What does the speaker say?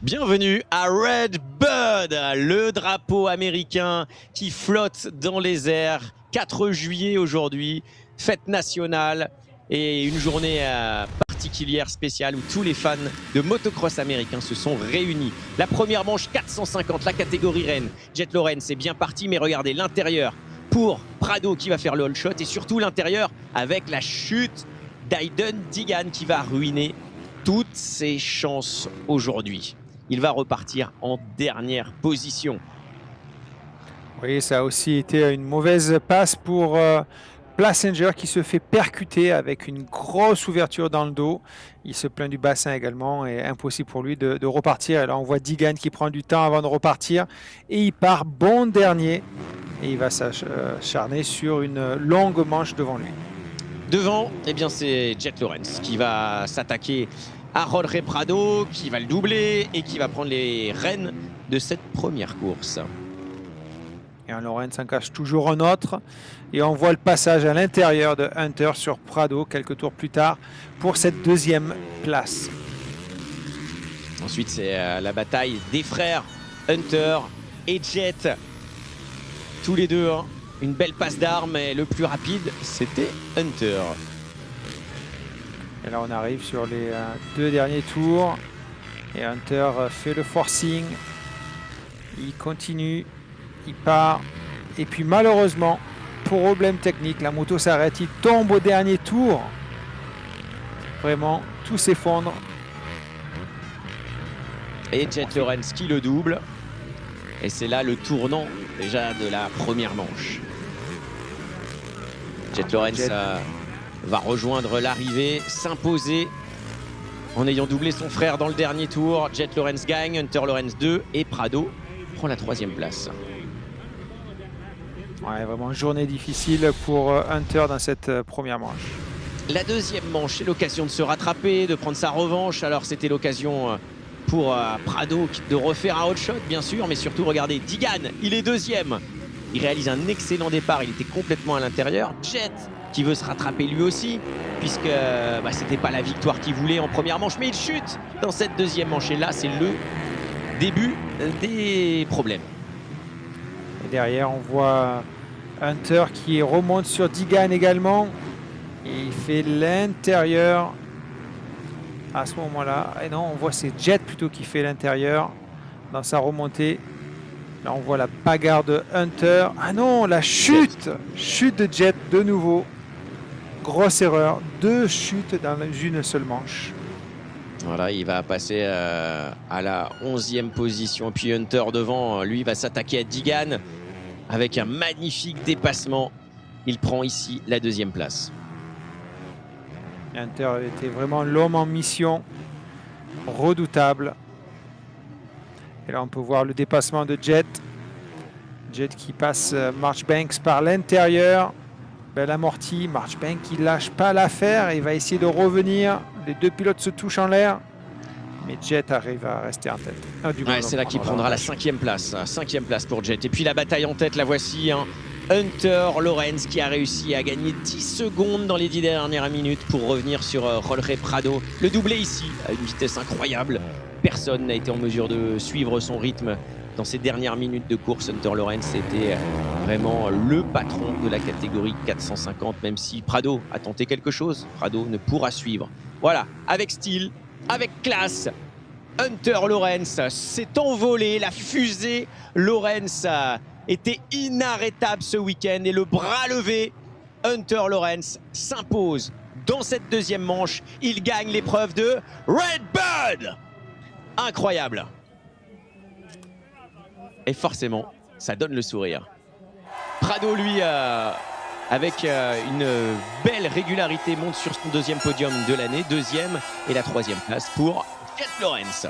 Bienvenue à RedBud, le drapeau américain qui flotte dans les airs. 4 juillet aujourd'hui, fête nationale et une journée particulière, spéciale, où tous les fans de motocross américains se sont réunis. La première manche 450, la catégorie reine. Jet Lawrence est bien parti, mais regardez l'intérieur pour Prado qui va faire le all shot et surtout l'intérieur avec la chute d'Aiden Digan qui va ruiner toutes ses chances aujourd'hui. Il va repartir en dernière position. Oui, ça a aussi été une mauvaise passe pour Passenger qui se fait percuter avec une grosse ouverture dans le dos. Il se plaint du bassin également et impossible pour lui de repartir. Et là, on voit Digan qui prend du temps avant de repartir et il part bon dernier. Et il va s'acharner sur une longue manche devant lui. Devant, eh bien, c'est Jet Lawrence qui va s'attaquer à Jorge Prado, qui va le doubler et qui va prendre les rênes de cette première course. Et Lawrence en cache toujours un autre. Et on voit le passage à l'intérieur de Hunter sur Prado quelques tours plus tard pour cette deuxième place. Ensuite, c'est la bataille des frères Hunter et Jet. Tous les deux, hein, une belle passe d'armes, et le plus rapide, c'était Hunter. Et là, on arrive sur les 2 derniers tours. Et Hunter fait le forcing. Il continue. Il part. Et puis, malheureusement, problème technique, la moto s'arrête. Il tombe au dernier tour. Vraiment, tout s'effondre. Et Jet Lawrence qui le double. Et c'est là le tournant déjà de la première manche. Jet Lawrence va rejoindre l'arrivée, s'imposer en ayant doublé son frère dans le dernier tour. Jet Lawrence gagne, Hunter Lawrence 2 et Prado prend la 3e place. Ouais, vraiment journée difficile pour Hunter dans cette première manche. La deuxième manche, c'est l'occasion de se rattraper, de prendre sa revanche. Alors c'était l'occasion pour Prado de refaire un hot shot, bien sûr, mais surtout, regardez, Digan, il est deuxième. Il réalise un excellent départ, il était complètement à l'intérieur. Jet qui veut se rattraper lui aussi, puisque c'était pas la victoire qu'il voulait en première manche, mais il chute dans cette deuxième manche. Et là, c'est le début des problèmes. Et derrière, on voit Hunter qui remonte sur Digan également. Et il fait l'intérieur à ce moment-là. Et non, on voit c'est Jet plutôt qui fait l'intérieur dans sa remontée. Là, on voit la bagarre de Hunter. Ah non, la chute! Chute de Jet de nouveau. Grosse erreur. 2 chutes dans une seule manche. Voilà, il va passer à la 11e position. Puis Hunter devant, lui, va s'attaquer à Digan avec un magnifique dépassement. Il prend ici la 2e place. Hunter était vraiment l'homme en mission. Redoutable. Et là, on peut voir le dépassement de Jet. Jet qui passe Marchbanks par l'intérieur. Belle amortie. Marchbanks qui ne lâche pas l'affaire. Il va essayer de revenir. Les 2 pilotes se touchent en l'air. Mais Jet arrive à rester en tête. C'est là qu'il prendra la 5e place. 5e place pour Jet. Et puis la bataille en tête, la voici. Hein. Hunter Lawrence qui a réussi à gagner 10 secondes dans les 10 dernières minutes pour revenir sur Jorge Prado. Le doublé ici à une vitesse incroyable. Personne n'a été en mesure de suivre son rythme dans ces dernières minutes de course. Hunter Lawrence était vraiment le patron de la catégorie 450, même si Prado a tenté quelque chose. Prado ne pourra suivre. Voilà, avec style, avec classe, Hunter Lawrence s'est envolé. La fusée Lawrence était inarrêtable ce week-end et le bras levé, Hunter Lawrence s'impose dans cette deuxième manche. Il gagne l'épreuve de RedBud. Incroyable. Et forcément, ça donne le sourire. Prado, lui, avec une belle régularité, monte sur son 2e podium de l'année. 2e et la 3e place pour Jet Lawrence.